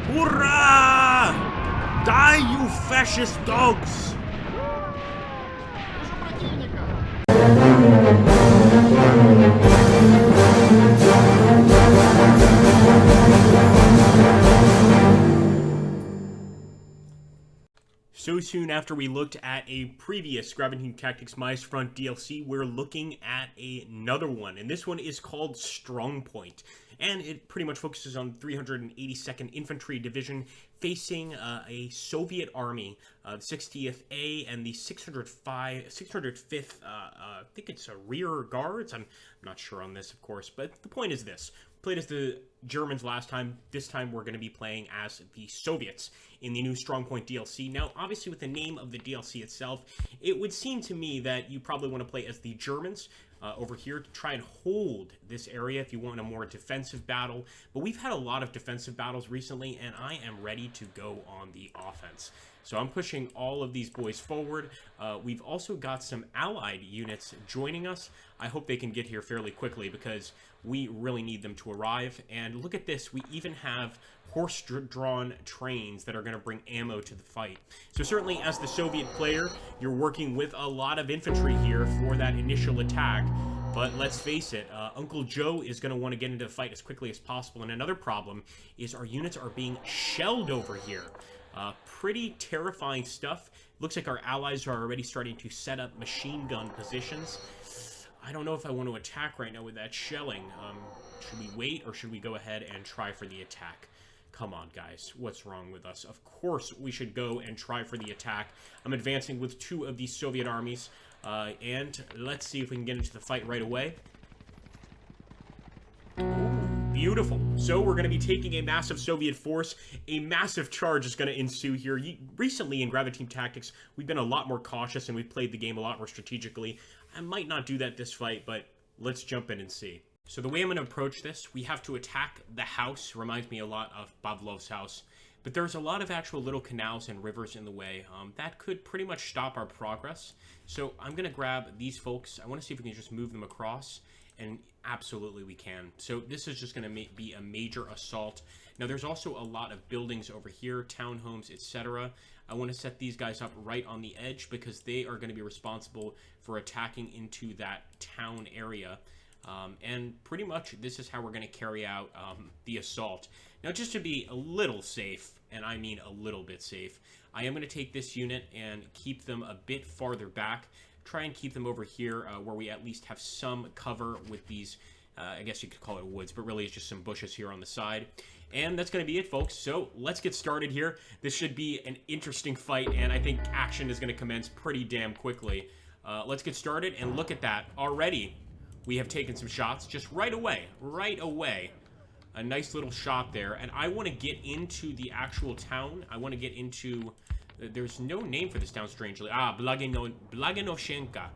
Hurrah! Die, you fascist dogs! So soon after we looked at a previous Graviteam Tactics Mice Front DLC, we're looking at another one, and this one is called Strongpoint, and it pretty much focuses on 382nd Infantry Division facing a Soviet army, the 60th A and the 605th, I think it's a rear guards. I'm not sure on this, of course, but the point is this. Played as the Germans last time. This time we're going to be playing as the Soviets in the new Strongpoint DLC. Now, obviously, with the name of the DLC itself, it would seem to me that you probably want to play as the Germans over here to try and hold this area if you want a more defensive battle. But we've had a lot of defensive battles recently, and I am ready to go on the offense. So I'm pushing all of these boys forward. We've also got some allied units joining us. I hope they can get here fairly quickly because we really need them to arrive. And look at this. We even have horse-drawn trains that are going to bring ammo to the fight. So certainly as the Soviet player, you're working with a lot of infantry here for that initial attack. But let's face it, Uncle Joe is going to want to get into the fight as quickly as possible. And another problem is our units are being shelled over here. Pretty terrifying stuff. Looks like our allies are already starting to set up machine gun positions. I don't know if I want to attack right now with that shelling. Should we wait or should we go ahead and try for the attack? Come on, guys. What's wrong with us? Of course we should go and try for the attack. I'm advancing with 2 of these Soviet armies. And let's see if we can get into the fight right away. Beautiful. So we're going to be taking a massive Soviet force. A massive charge is going to ensue here. Recently in Graviteam Tactics, we've been a lot more cautious and we've played the game a lot more strategically. I might not do that this fight, but let's jump in and see. So the way I'm going to approach this, we have to attack the house. Reminds me a lot of Pavlov's house. But there's a lot of actual little canals and rivers in the way. That could pretty much stop our progress. So I'm going to grab these folks. I want to see if we can just move them across. And absolutely we can. So this is just going to be a major assault. Now there's also a lot of buildings over here, townhomes, etc. I want to set these guys up right on the edge because they are going to be responsible for attacking into that town area. And pretty much this is how we're going to carry out the assault. Now just to be a little safe, and I mean a little bit safe, I am going to take this unit and keep them a bit farther back. Try and keep them over here where we at least have some cover with these, I guess you could call it woods, but really it's just some bushes here on the side. And that's going to be it, folks. So let's get started here. This should be an interesting fight, and I think action is going to commence pretty damn quickly. Let's get started, and look at that. Already, we have taken some shots just right away. Right away. A nice little shot there. And I want to get into the actual town. I want to get into... There's no name for this town, strangely. Blagenoshenka.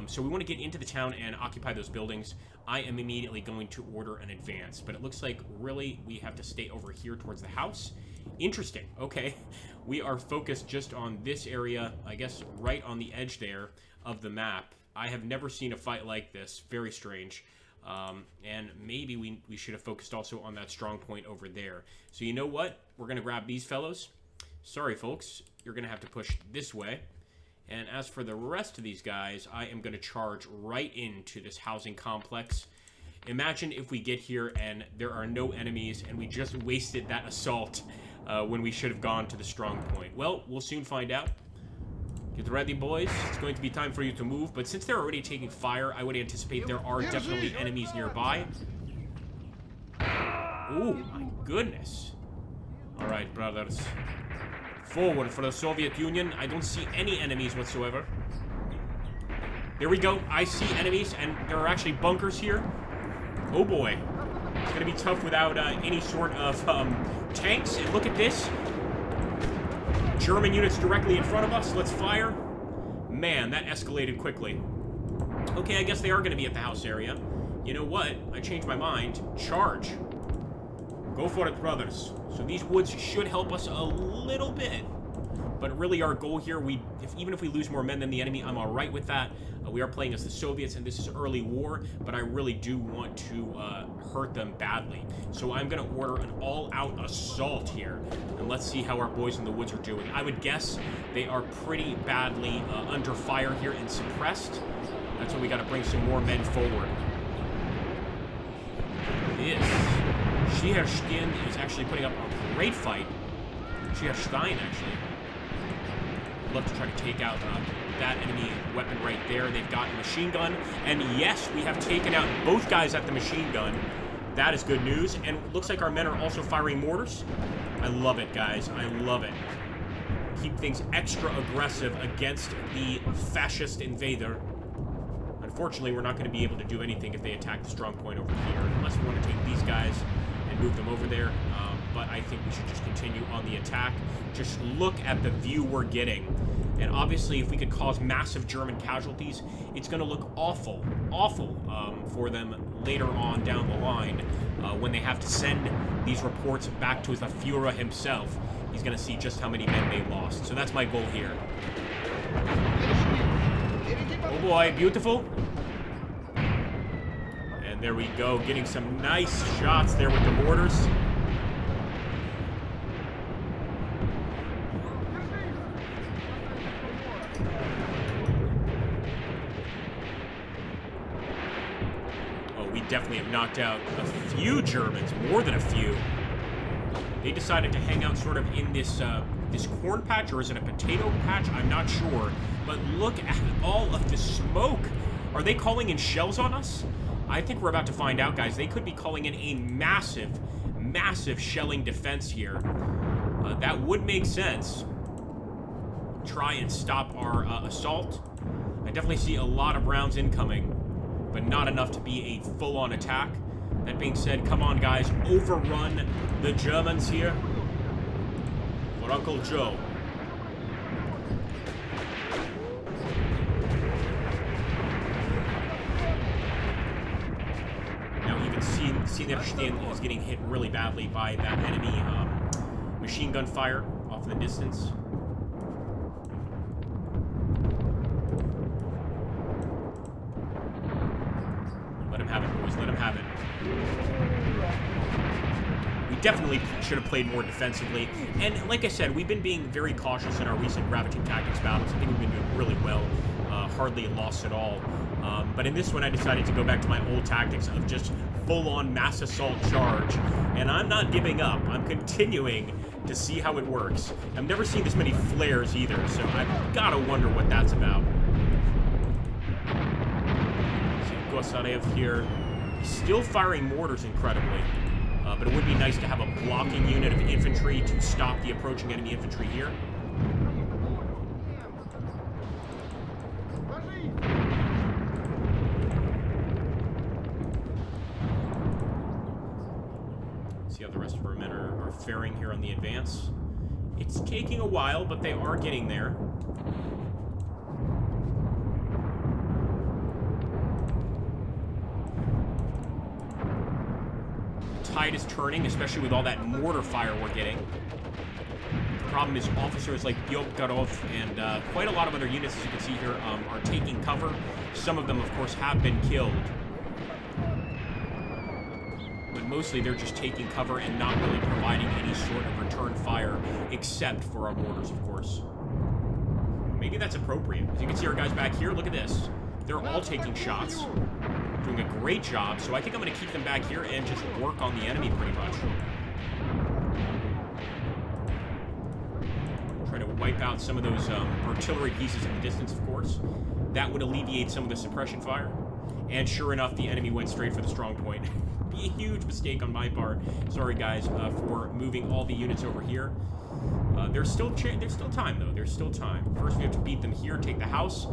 So we want to get into the town and occupy those buildings. I am immediately going to order an advance. But it looks like, really, we have to stay over here towards the house. Interesting. Okay. We are focused just on this area, I guess right on the edge there of the map. I have never seen a fight like this. Very strange. And maybe we should have focused also on that strong point over there. So you know what? We're going to grab these fellows. Sorry, folks. You're going to have to push this way. And as for the rest of these guys, I am going to charge right into this housing complex. Imagine if we get here and there are no enemies and we just wasted that assault when we should have gone to the strong point. Well, we'll soon find out. Get ready, boys. It's going to be time for you to move. But since they're already taking fire, I would anticipate there are definitely enemies nearby. Oh, my goodness. All right, brothers. Forward for the Soviet Union. I don't see any enemies whatsoever. There we go. I see enemies, and there are actually bunkers here. Oh boy. It's going to be tough without any sort of tanks. And look at this. German units directly in front of us. Let's fire. Man, that escalated quickly. Okay, I guess they are going to be at the house area. You know what? I changed my mind. Charge. Go for it, brothers. So these woods should help us a little bit. But really our goal here, even if we lose more men than the enemy, I'm all right with that. We are playing as the Soviets, and this is early war, but I really do want to hurt them badly. So I'm going to order an all-out assault here, and let's see how our boys in the woods are doing. I would guess they are pretty badly under fire here and suppressed. That's why we got to bring some more men forward. This Scheerstein is actually putting up a great fight. Scheerstein, actually. I'd love to try to take out that enemy weapon right there. They've got a machine gun. And yes, we have taken out both guys at the machine gun. That is good news. And it looks like our men are also firing mortars. I love it, guys. I love it. Keep things extra aggressive against the fascist invader. Unfortunately, we're not going to be able to do anything if they attack the strong point over here, unless we want to take these guys and move them over there. But I think we should just continue on the attack. Just look at the view we're getting. And obviously, if we could cause massive German casualties, it's going to look awful, awful for them later on down the line when they have to send these reports back to the Führer himself. He's going to see just how many men they lost. So that's my goal here. Oh boy, beautiful. And there we go, getting some nice shots there with the mortars. Oh, we definitely have knocked out a few Germans, more than a few. They decided to hang out sort of in this this corn patch, or is it a potato patch? I'm not sure. But look at all of the smoke. Are they calling in shells on us? I think we're about to find out, guys. They could be calling in a massive, massive shelling defense here. That would make sense. Try and stop our assault. I definitely see a lot of rounds incoming, but not enough to be a full-on attack. That being said, come on, guys. Overrun the Germans here. For Uncle Joe. Now, even Scheerstein is getting hit really badly by that enemy machine gun fire off in the distance. Let him have it, boys. Let him have it. We definitely should have played more defensively. And like I said, we've been being very cautious in our recent Graviteam Tactics battles. I think we've been doing really well. Hardly lost at all. But in this one, I decided to go back to my old tactics of just full-on mass assault charge. And I'm not giving up. I'm continuing to see how it works. I've never seen this many flares either, so I've got to wonder what that's about. See, Gosarev here. He's still firing mortars incredibly. But it would be nice to have a blocking unit of infantry to stop the approaching enemy infantry here. See how the rest of our men are faring here on the advance. It's taking a while, but they are getting there. Tide is turning, especially with all that mortar fire we're getting. The problem is officers like Byokgarov and quite a lot of other units, as you can see here, are taking cover. Some of them, of course, have been killed. But mostly they're just taking cover and not really providing any sort of return fire, except for our mortars, of course. Maybe that's appropriate. As you can see our guys back here, look at this. They're all taking shots. Doing a great job, so I think I'm going to keep them back here and just work on the enemy pretty much. Try to wipe out some of those artillery pieces in the distance, of course. That would alleviate some of the suppression fire. And sure enough, the enemy went straight for the strong point. Be a huge mistake on my part. Sorry, guys, for moving all the units over here. There's still time, though. There's still time. First, we have to beat them here, take the house.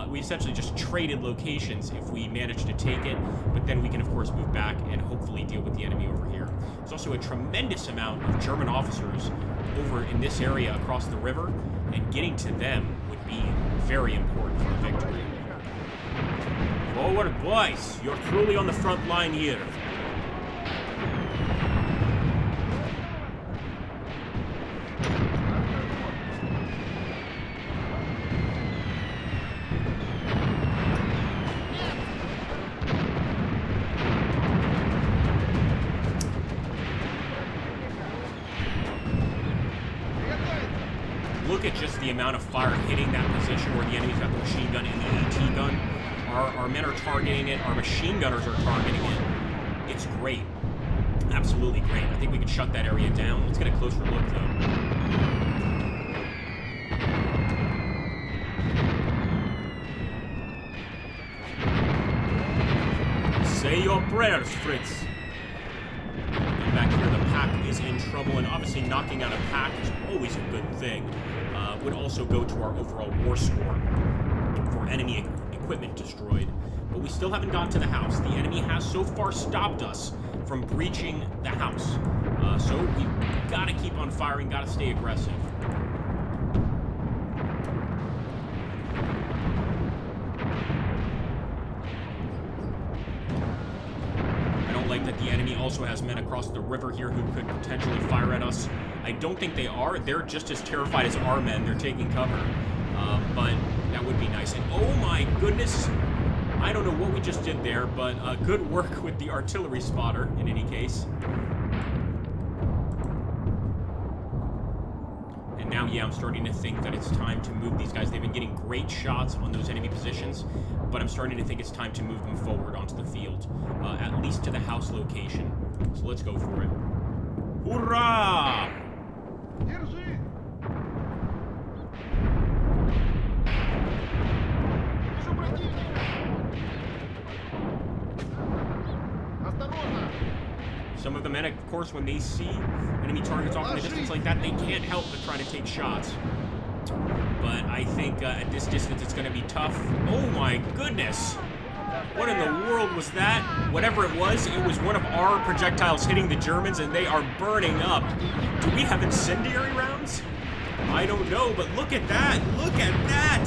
We essentially just traded locations if we manage to take it, but then we can, of course, move back and hopefully deal with the enemy over here. There's also a tremendous amount of German officers over in this area across the river, and getting to them would be very important for a victory. Forward, boys! You're truly on the front line here. Look at just the amount of fire hitting that position where the enemy's got the machine gun and the AT gun. Our men are targeting it. Our machine gunners are targeting it. It's great. Absolutely great. I think we can shut that area down. Let's get a closer look, though. Say your prayers, Fritz. Back here, the pack is in trouble, and obviously knocking out a pack is always a good thing. Would also go to our overall war score for enemy equipment destroyed. But we still haven't gotten to the house. The enemy has so far stopped us from breaching the house. So we've got to keep on firing, got to stay aggressive. That the enemy also has men across the river here who could potentially fire at us. I don't think they are. They're just as terrified as our men. They're taking cover. But that would be nice. And oh my goodness, I don't know what we just did there, but good work with the artillery spotter in any case. And now, yeah, I'm starting to think that it's time to move these guys. They've been getting great shots on those enemy positions, but I'm starting to think it's time to move them forward onto the field, at least to the house location. So let's go for it. Hurrah! Some of the men, of course, when they see enemy targets off in the distance like that, they can't help but try to take shots. But I think at this distance it's going to be tough. Oh my goodness! What in the world was that? Whatever it was one of our projectiles hitting the Germans and they are burning up. Do we have incendiary rounds? I don't know, but look at that! Look at that!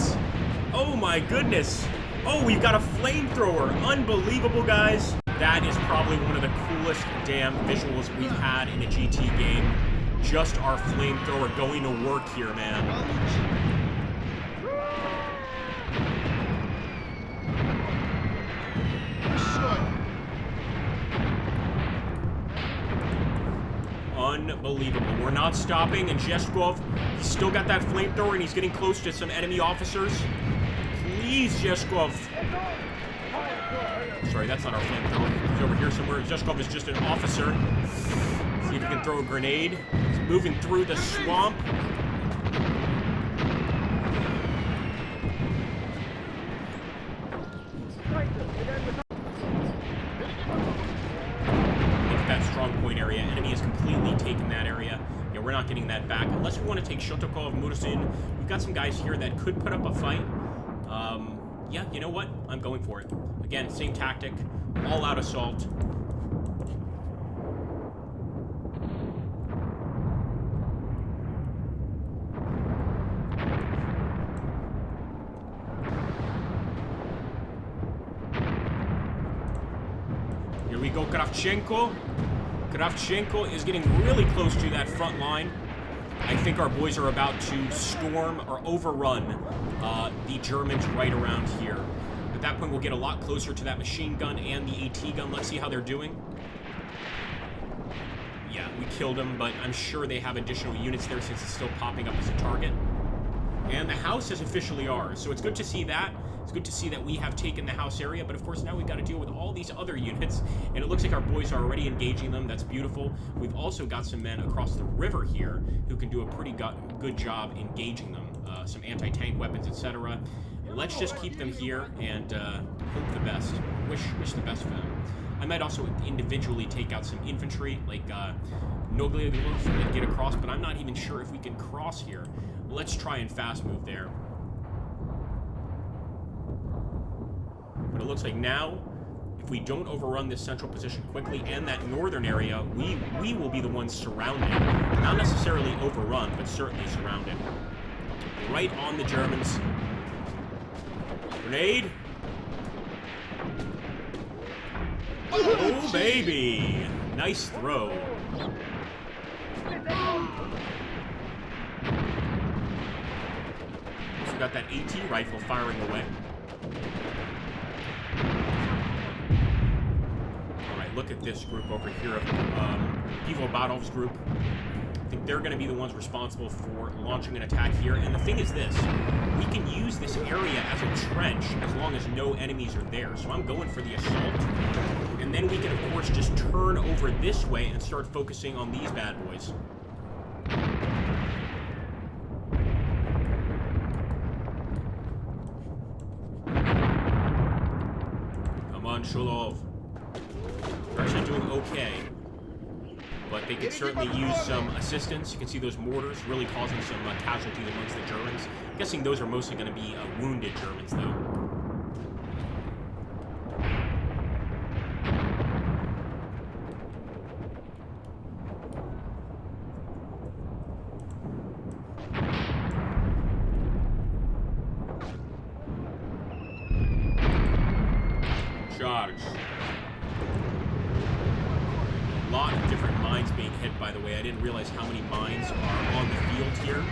Oh my goodness! Oh, we've got a flamethrower! Unbelievable, guys! That is probably one of the coolest damn visuals we've had in a GT game. Just our flamethrower going to work here, man. Unbelievable. We're not stopping, and Zheshkov, he's still got that flamethrower, and he's getting close to some enemy officers. Please, Zheshkov. Sorry, that's not our flamethrower. He's over here somewhere. Zheshkov is just an officer. See if he can throw a grenade. He's moving through the swamp. Look at that strong point area. Enemy has completely taken that area. Yeah, we're not getting that back. Unless we want to take Shotakov, Murzin. We've got some guys here that could put up a fight. Yeah, you know what? I'm going for it. Again, same tactic. All-out assault. Here we go, Kravchenko. Kravchenko is getting really close to that front line. I think our boys are about to storm or overrun the Germans right around here. At that point, we'll get a lot closer to that machine gun and the AT gun. Let's see how they're doing. Yeah, we killed them, but I'm sure they have additional units there since it's still popping up as a target. And the house is officially ours, so it's good to see that. It's good to see that we have taken the house area, but of course now we've got to deal with all these other units, and it looks like our boys are already engaging them. That's beautiful. We've also got some men across the river here who can do a pretty good job engaging them. Some anti-tank weapons, etc. Let's just keep them here and hope the best. Wish the best for them. I might also individually take out some infantry, like Nogliagulov, and get across, but I'm not even sure if we can cross here. Let's try and fast move there. But it looks like now, if we don't overrun this central position quickly and that northern area, we will be the ones surrounded. Not necessarily overrun, but certainly surrounded. Right on the Germans. Grenade. Oh, baby. Nice throw. Also got that AT rifle firing away. Alright, look at this group over here of Pivo Badov's group. I think they're going to be the ones responsible for launching an attack here. And the thing is this, we can use this area as a trench as long as no enemies are there. So I'm going for the assault. And then we can, of course, just turn over this way and start focusing on these bad boys. Come on, Shulov. They're actually doing okay. But they could certainly use some assistance. You can see those mortars really causing some casualties amongst the Germans. I'm guessing those are mostly going to be wounded Germans, though. Charge. A lot of different mines being hit, by the way. I didn't realize how many mines are on the field here,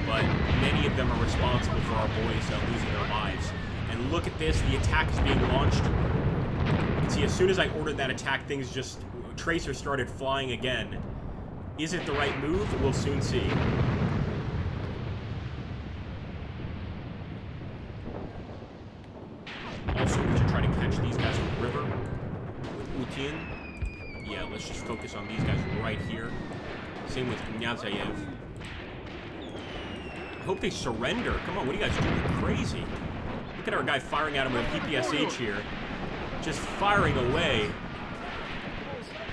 but many of them are responsible for our boys losing their lives. And look at this, the attack is being launched. You can see as soon as I ordered that attack, things just, tracers started flying again. Is it the right move? We'll soon see. Also, we should try to catch these guys on the river with Utin. Yeah, let's just focus on these guys right here. Same with Knyazayev. I hope they surrender. Come on, what are you guys doing? You're crazy. Look at our guy firing at him with a PPSH here. Just firing away.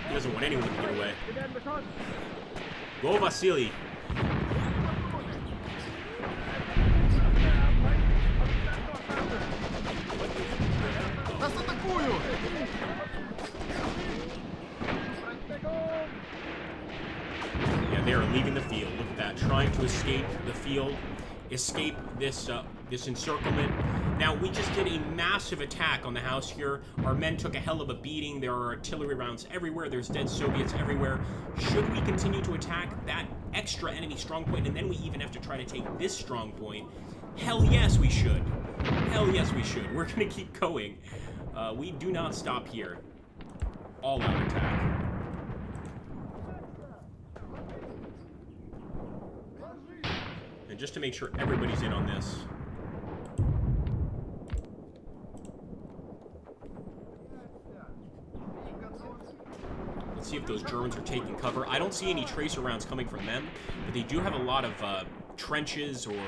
He doesn't want anyone to get away. Go, Vasily. Yeah, they are leaving the field. Look at that, trying to escape the field, escape this this encirclement. Now, we just did a massive attack on the house here. Our men took a hell of a beating. There are artillery rounds everywhere. There's dead Soviets everywhere. Should we continue to attack that extra enemy strong point, and then we even have to try to take this strong point? Hell yes, we should. Hell yes, we should. We're going to keep going. We do not stop here. All-out attack. And just to make sure everybody's in on this. Let's see if those Germans are taking cover. I don't see any tracer rounds coming from them, but they do have a lot of trenches, or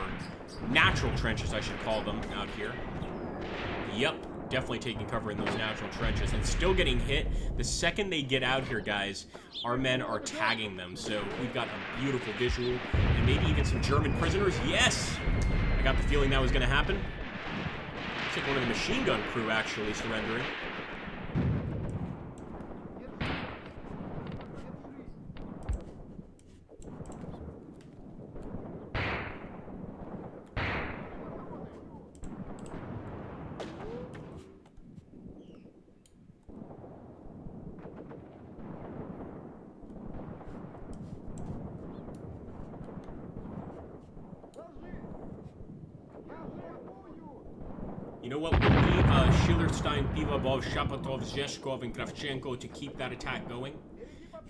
natural trenches, I should call them, out here. Yep. Definitely taking cover in those natural trenches and still getting hit. The second they get out here, guys, our men are tagging them. So we've got a beautiful visual and maybe even some German prisoners. Yes! I got the feeling that was going to happen. Looks like one of the machine gun crew actually surrendering. You know what? We'll leave Schillerstein, Pivabov, Shapatov, Zheshkov, and Kravchenko to keep that attack going.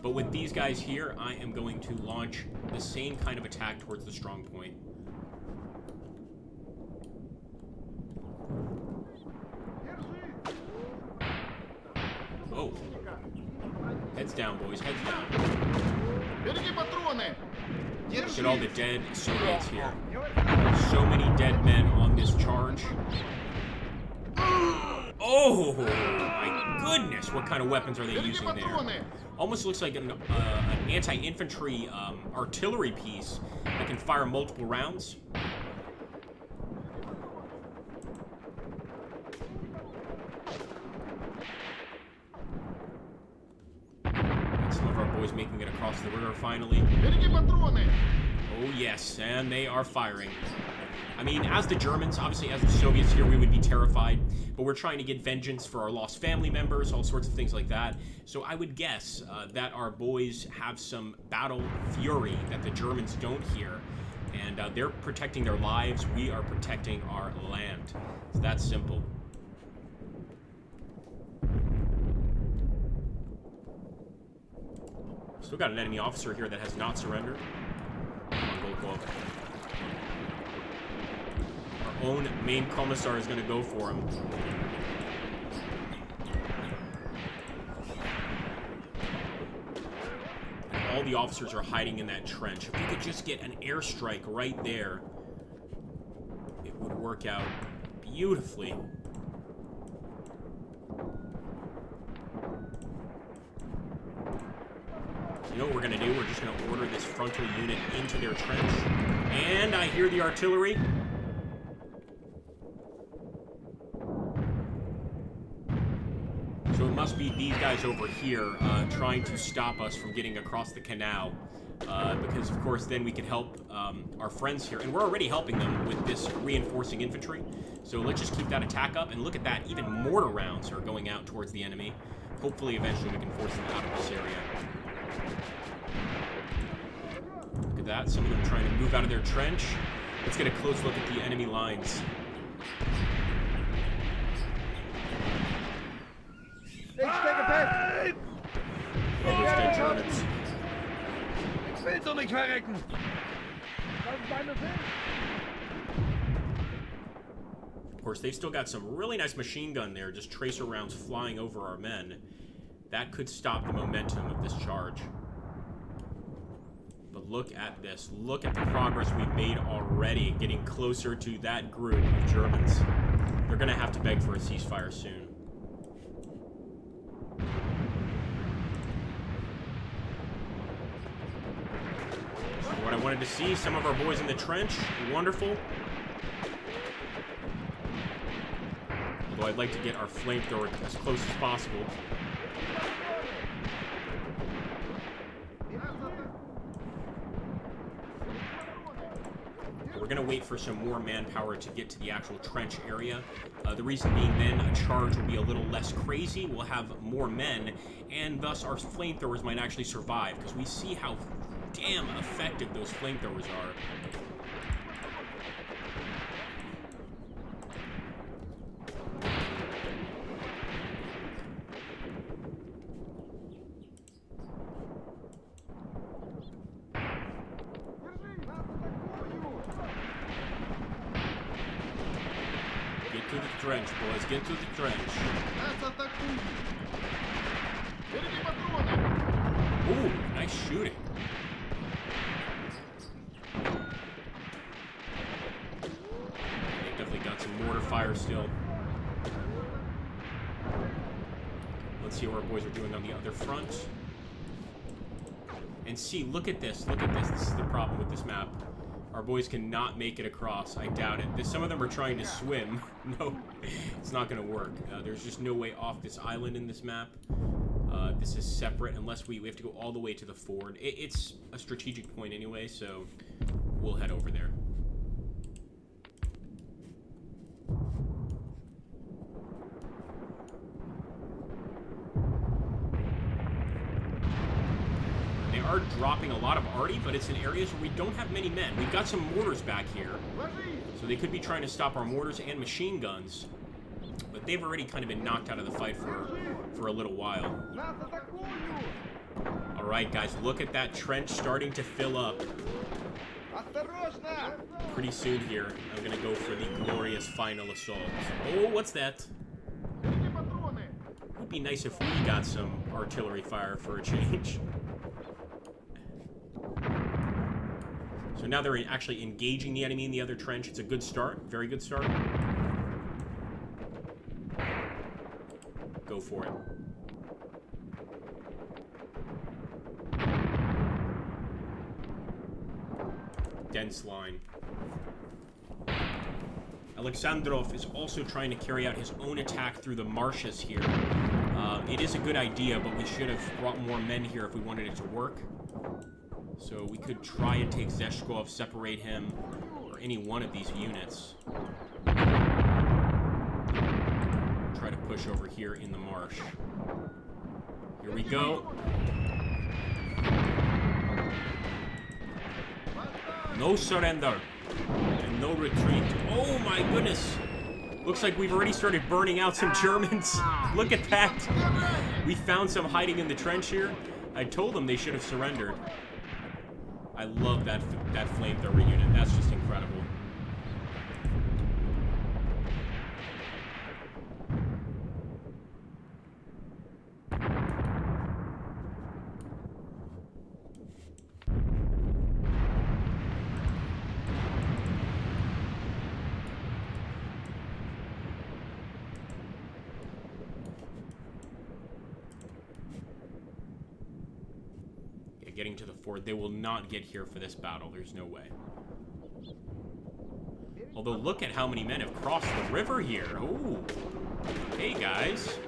But with these guys here, I am going to launch the same kind of attack towards the strong point. Oh. Heads down, boys. Heads down. Look at all the dead Soviets here. So many dead men on this charge. Oh, my goodness. What kind of weapons are they using there? Almost looks like an anti-infantry artillery piece that can fire multiple rounds. Some of our boys making it across the river finally. Oh, yes, and they are firing. I mean, as the Germans, obviously as the Soviets here, we would be terrified, but we're trying to get vengeance for our lost family members, all sorts of things like that. So I would guess that our boys have some battle fury that the Germans don't here, and they're protecting their lives. We are protecting our land. It's that simple. Still got an enemy officer here that has not surrendered. Our own main commissar is going to go for him. And all the officers are hiding in that trench. If we could just get an airstrike right there, it would work out beautifully. You know what we're going to do? We're just going to order this frontal unit into their trench. And I hear the artillery. So it must be these guys over here trying to stop us from getting across the canal. Because, of course, then we can help our friends here. And we're already helping them with this reinforcing infantry. So let's just keep that attack up. And look at that. Even mortar rounds are going out towards the enemy. Hopefully, eventually, we can force them out of this area. Look at that. Some of them trying to move out of their trench. Let's get a close look at the enemy lines. Oh, those dead Germans. Of course, they've still got some really nice machine gun there, just tracer rounds flying over our men. That could stop the momentum of this charge. But look at this. Look at the progress we've made already, getting closer to that group of Germans. They're going to have to beg for a ceasefire soon. What I wanted to see, some of our boys in the trench. Wonderful. Although I'd like to get our flamethrower as close as possible. We're going to wait for some more manpower to get to the actual trench area. The reason being then a charge will be a little less crazy. We'll have more men, and thus our flamethrowers might actually survive, because we see how damn effective those flamethrowers are. Get to the trench, boys. Get to the trench. Ooh, nice shooting. They've definitely got some mortar fire still. Let's see what our boys are doing on the other front. And see, look at this. Look at this. This is the problem with this map. Our boys cannot make it across. I doubt it. Some of them are trying to swim. No, it's not going to work. There's just no way off this island in this map. This is separate unless we have to go all the way to the ford. It's a strategic point anyway, so we'll head over there. They are dropping a lot of arty, but it's in areas where we don't have many men. We've got some mortars back here, so they could be trying to stop our mortars and machine guns. But they've already kind of been knocked out of the fight for a little while. Alright, guys, look at that trench starting to fill up. Pretty soon here, I'm going to go for the glorious final assault. Oh, what's that? It would be nice if we got some artillery fire for a change. So now they're actually engaging the enemy in the other trench. It's a good start. Very good start. Go for it. Dense line. Alexandrov is also trying to carry out his own attack through the marshes here. It is a good idea, but we should have brought more men here if we wanted it to work. So we could try and take Zeshkov, separate him, or any one of these units. Try to push over here in the marsh. Here we go. No surrender. And no retreat. Oh my goodness. Looks like we've already started burning out some Germans. Look at that. We found some hiding in the trench here. I told them they should have surrendered. I love that flamethrower unit. That's just incredible. Getting to the fort. They will not get here for this battle. There's no way. Although, look at how many men have crossed the river here. Ooh. Hey, guys.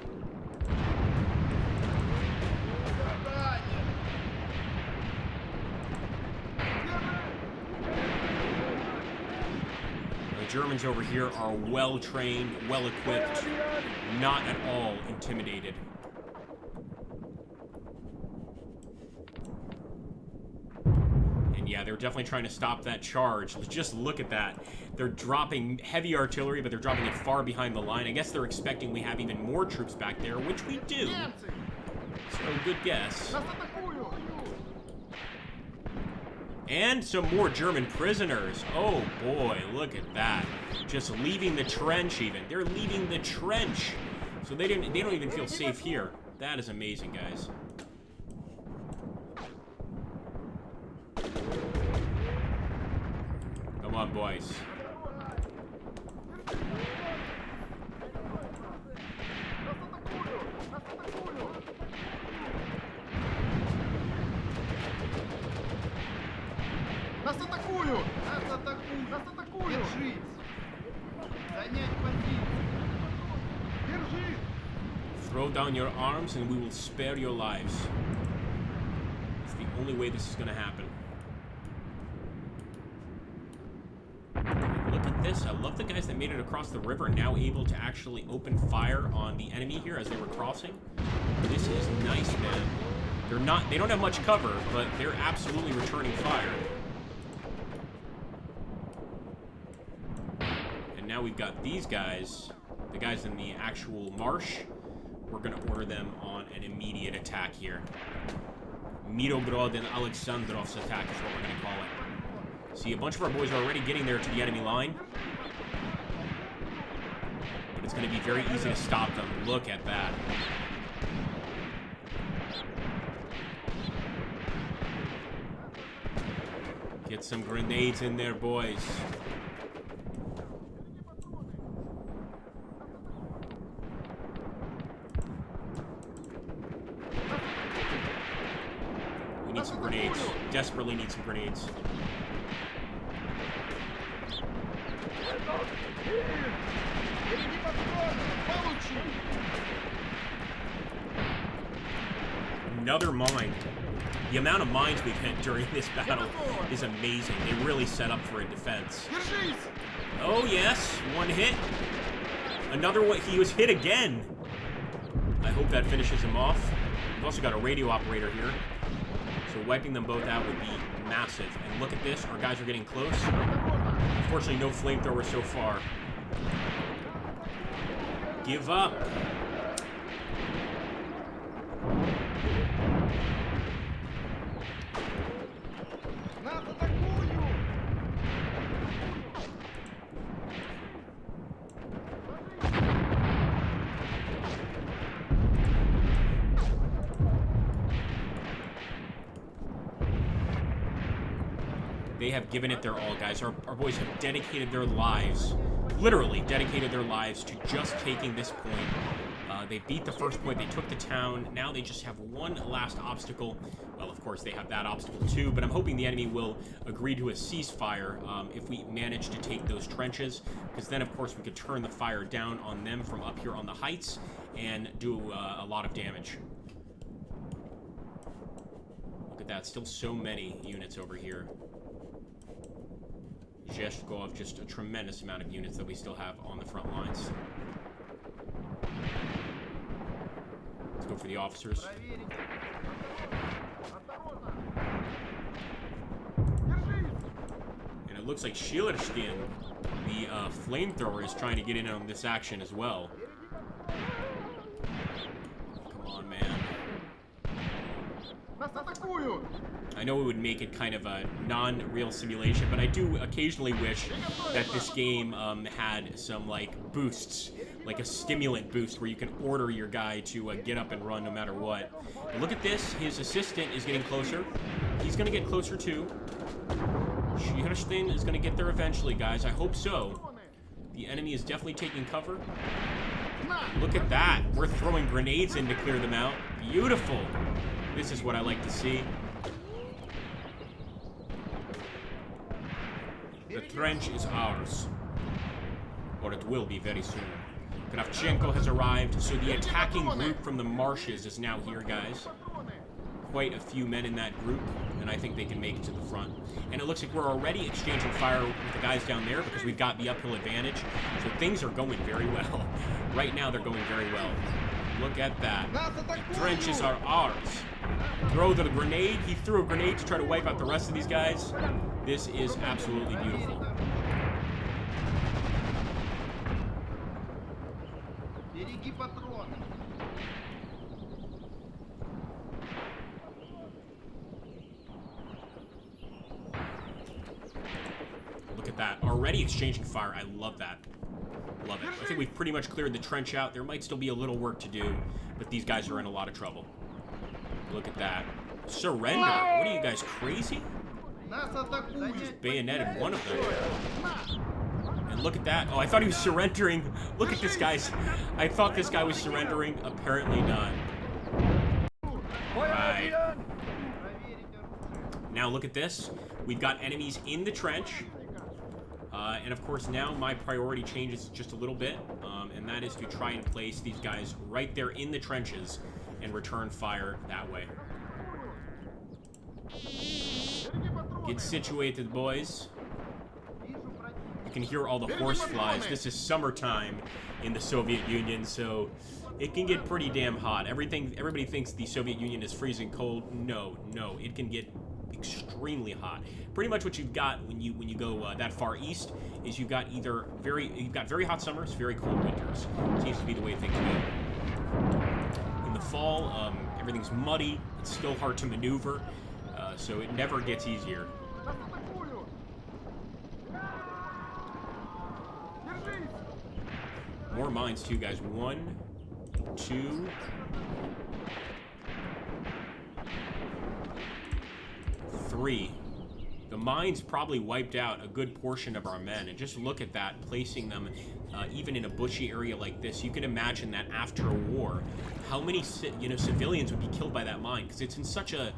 The Germans over here are well-trained, well-equipped, not at all intimidated. Yeah, they're definitely trying to stop that charge. Just look at that. They're dropping heavy artillery, but they're dropping it far behind the line. I guess they're expecting we have even more troops back there, which we do. So, good guess. And some more German prisoners. Oh, boy, look at that. Just leaving the trench, even. They're leaving the trench. So they don't even feel safe here. That is amazing, guys. Come on, boys. Нас атакуют! Нас атакуют! Нас атакуют! Держись! Занять позицию! Держись! Throw down your arms and we will spare your lives. It's the only way this is going to happen. Look at this. I love the guys that made it across the river now able to actually open fire on the enemy here as they were crossing. This is nice, man. They don't have much cover, but they're absolutely returning fire. And now we've got these guys, the guys in the actual marsh. We're going to order them on an immediate attack here. Mirogrod and Alexandrov's attack is what we're going to call it. See, a bunch of our boys are already getting there to the enemy line. But it's going to be very easy to stop them. Look at that. Get some grenades in there, boys. We need some grenades. Desperately need some grenades. Another mine. The amount of mines we've hit during this battle is amazing. They really set up for a defense. Oh yes, one hit. Another one. He was hit again. I hope that finishes him off. We've also got a radio operator here. So wiping them both out would be massive. And look at this. Our guys are getting close. Unfortunately, no flamethrower so far. Give up. They have given it their all, guys. Our boys have dedicated their lives, literally dedicated their lives to just taking this point. They beat the first point. They took the town. Now they just have one last obstacle. Well, of course, they have that obstacle too, but I'm hoping the enemy will agree to a ceasefire if we manage to take those trenches, because then, of course, we could turn the fire down on them from up here on the heights and do a lot of damage. Look at that. Still so many units over here. Zheshkov, just a tremendous amount of units that we still have on the front lines. Let's go for the officers. And it looks like Shilerskin, the flamethrower, is trying to get in on this action as well. Come on, man. атакую! I know it would make it kind of a non-real simulation, but I do occasionally wish that this game had some, like, boosts, like a stimulant boost where you can order your guy to get up and run no matter what. But look at this. His assistant is getting closer. He's going to get closer, too. Schierstein is going to get there eventually, guys. I hope so. The enemy is definitely taking cover. Look at that. We're throwing grenades in to clear them out. Beautiful. This is what I like to see. The trench is ours. Or it will be very soon. Kravchenko has arrived, so the attacking group from the marshes is now here, guys. Quite a few men in that group, and I think they can make it to the front. And it looks like we're already exchanging fire with the guys down there because we've got the uphill advantage. So things are going very well. Right now, they're going very well. Look at that. The trenches are ours. Throw the grenade. He threw a grenade to try to wipe out the rest of these guys. This is absolutely beautiful. Береги патроны! Look at that. Already exchanging fire. I love that. Love it. I think we've pretty much cleared the trench out. There might still be a little work to do, but these guys are in a lot of trouble. Look at that. Surrender. What are you guys, crazy? Нас атакуют! Just bayoneted one of them. And look at that. Oh, I thought he was surrendering. Look at this, guys. I thought this guy was surrendering. Apparently not. Right. Now look at this. We've got enemies in the trench. And of course now my priority changes just a little bit. And that is to try and place these guys right there in the trenches and return fire that way. Get situated, boys. You can hear all the horse flies. This is summertime in the Soviet Union, so it can get pretty damn hot. Everybody thinks the Soviet Union is freezing cold. No, it can get extremely hot. Pretty much what you've got when you go that far east is you've got very hot summers, very cold winters. Seems to be the way things go. In the fall, everything's muddy. It's still hard to maneuver, so it never gets easier. Нас атакуют! Держись! More mines too, guys. 1, 2, 3. The mines probably wiped out a good portion of our men, and just look at that, placing them even in a bushy area like this. You can imagine that after a war, how many civilians would be killed by that mine, because it's in such a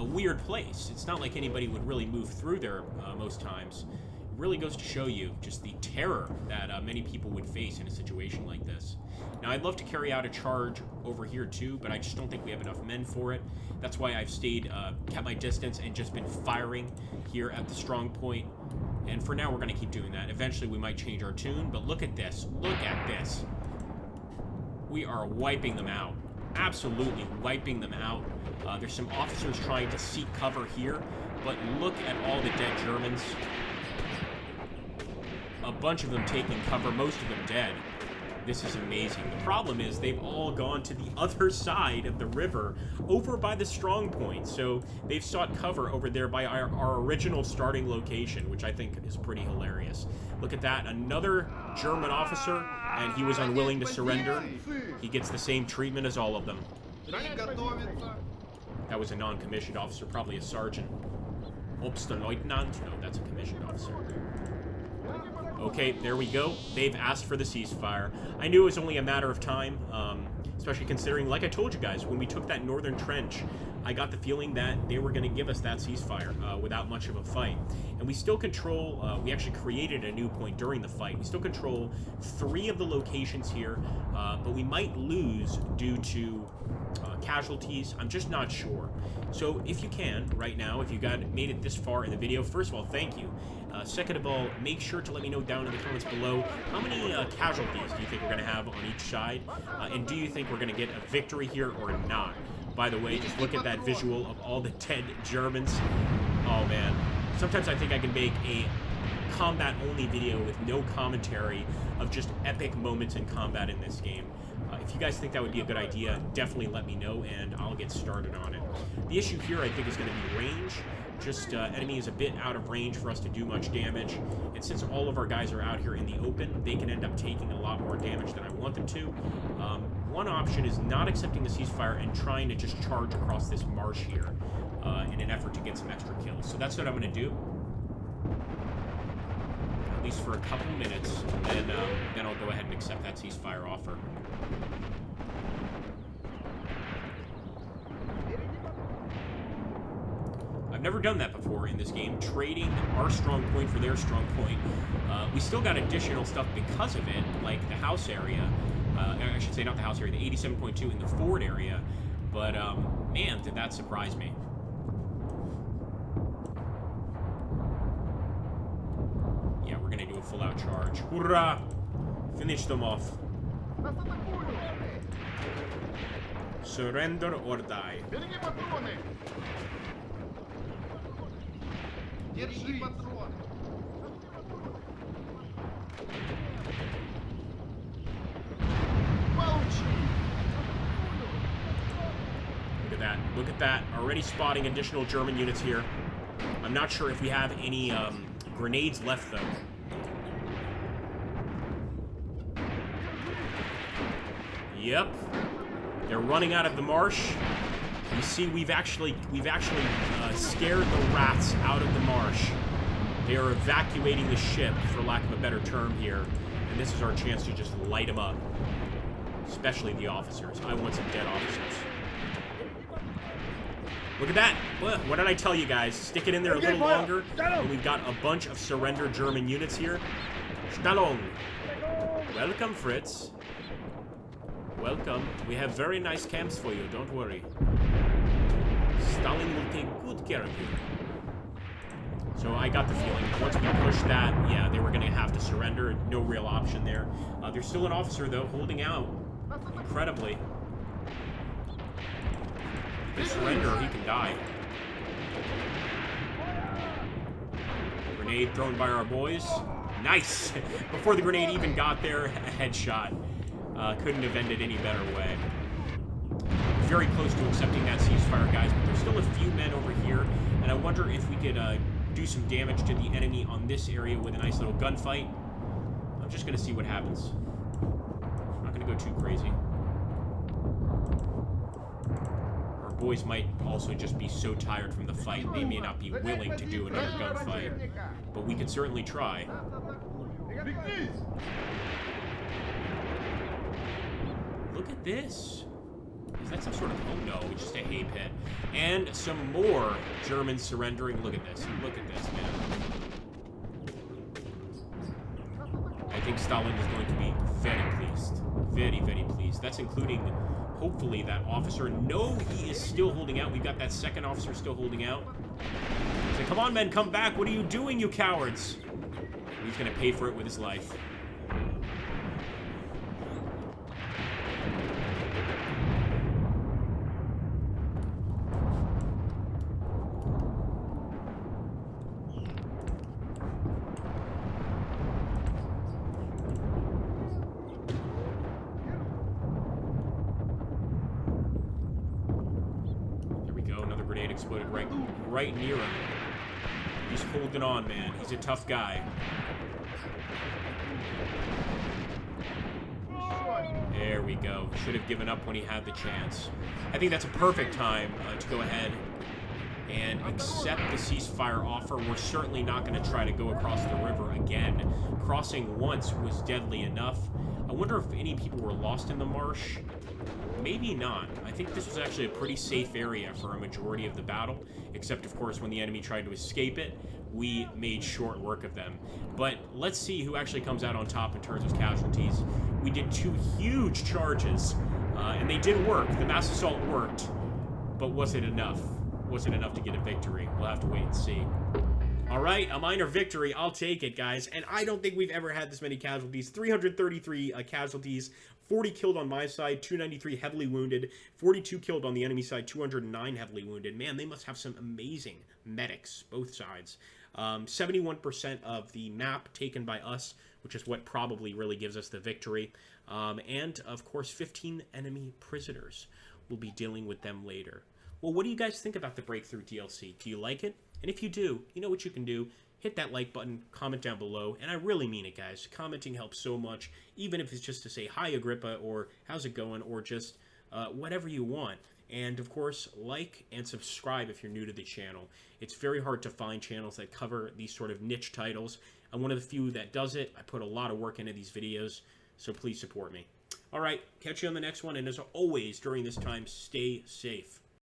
weird place. It's not like anybody would really move through there most times. It really goes to show you just the terror that many people would face in a situation like this. Now, I'd love to carry out a charge over here too, but I just don't think we have enough men for it. That's why I've kept my distance and just been firing here at the strong point. And for now, we're going to keep doing that. Eventually, we might change our tune, but look at this. Look at this. We are wiping them out. Absolutely wiping them out. There's some officers trying to seek cover here, but look at all the dead Germans. A bunch of them taking cover, most of them dead. This is amazing. The problem is they've all gone to the other side of the river, over by the strong point. So they've sought cover over there by our original starting location, which I think is pretty hilarious. Look at that. Another German officer, and he was unwilling to surrender. He gets the same treatment as all of them. Приготовиться! That was a non-commissioned officer, probably a sergeant. Oberstleutnant? No, that's a commissioned officer. Okay, there we go. They've asked for the ceasefire. I knew it was only a matter of time, especially considering, like I told you guys, when we took that northern trench, I got the feeling that they were going to give us that ceasefire without much of a fight. And we still control, we actually created a new point during the fight. We still control 3 of the locations here, but we might lose due to casualties. I'm just not sure. So if you can, right now, if you made it this far in the video, first of all, thank you. Second of all, make sure to let me know down in the comments below how many casualties do you think we're going to have on each side, and do you think we're going to get a victory here or not? By the way, just look at that visual of all the dead Germans. Oh man, sometimes I think I can make a combat-only video with no commentary of just epic moments in combat in this game. If you guys think that would be a good idea, definitely let me know, and I'll get started on it. The issue here, I think, is going to be range. Just enemy is a bit out of range for us to do much damage, and since all of our guys are out here in the open, they can end up taking a lot more damage than I want them to. One option is not accepting the ceasefire and trying to just charge across this marsh here in an effort to get some extra kills. So that's what I'm going to do, at least for a couple minutes, and then I'll go ahead and accept that ceasefire offer. I've never done that before in this game, trading our strong point for their strong point. We still got additional stuff because of it, like the house area. I should say not the house area, the 87.2 in the forward area. But, man, did that surprise me. Yeah, we're going to do a full-out charge. Hurrah! Finish them off. Нас атакуют! Surrender or die. Береги патроны! Держи патроны! Получи! Look at that. Look at that. Already spotting additional German units here. I'm not sure if we have any grenades left, though. Yep. They're running out of the marsh. You see, we've actually scared the rats out of the marsh. They are evacuating the ship, for lack of a better term here. And this is our chance to just light them up. Especially the officers. I want some dead officers. Look at that! What did I tell you guys? Stick it in there a little longer. And we've got a bunch of surrender German units here. Stallone! Welcome, Fritz. Welcome. We have very nice camps for you, don't worry. Stalin will take good care of you. So I got the feeling once we pushed that, yeah, they were going to have to surrender. No real option there. There's still an officer, though, holding out. Incredibly. If they surrender, he can die. Grenade thrown by our boys. Nice! Before the grenade even got there, a headshot. Couldn't have ended any better way. Very close to accepting that ceasefire, guys, but there's still a few men over here, and I wonder if we could do some damage to the enemy on this area with a nice little gunfight. I'm just going to see what happens. I'm not going to go too crazy. Our boys might also just be so tired from the fight, they may not be willing to do another gunfight, but we could certainly try. Look at this. Is that some sort of... Oh, no, just a hay pit. And some more Germans surrendering. Look at this. Look at this, man. I think Stalin is going to be very pleased. Very, very pleased. That's including, hopefully, that officer. No, he is still holding out. We've got that second officer still holding out. He's like, come on, men, come back. What are you doing, you cowards? And he's going to pay for it with his life. Exploded right near him. He's holding on, man. He's a tough guy. There we go. Should have given up when he had the chance. I think that's a perfect time to go ahead and accept the ceasefire offer. We're certainly not going to try to go across the river again. Crossing once was deadly enough. I wonder if any people were lost in the marsh. Maybe not. I think this was actually a pretty safe area for a majority of the battle, except, of course, when the enemy tried to escape it, we made short work of them. But let's see who actually comes out on top in terms of casualties. We did 2 huge charges, and they did work. The mass assault worked, but was it enough? Was it enough to get a victory? We'll have to wait and see. All right, a minor victory. I'll take it, guys. And I don't think we've ever had this many casualties. 333 casualties. 40 killed on my side, 293 heavily wounded, 42 killed on the enemy side, 209 heavily wounded. Man, they must have some amazing medics, both sides. 71% of the map taken by us which is what probably really gives us the victory. And, of course, 15 enemy prisoners. We'll be dealing with them later. Well, what do you guys think about the Breakthrough DLC? Do you like it? And if you do, you know what you can do. Hit that like button, comment down below, and I really mean it, guys. Commenting helps so much, even if it's just to say hi, Agrippa, or how's it going, or just whatever you want. And, of course, like and subscribe if you're new to the channel. It's very hard to find channels that cover these sort of niche titles. I'm one of the few that does it. I put a lot of work into these videos, so please support me. All right, catch you on the next one, and as always, during this time, stay safe.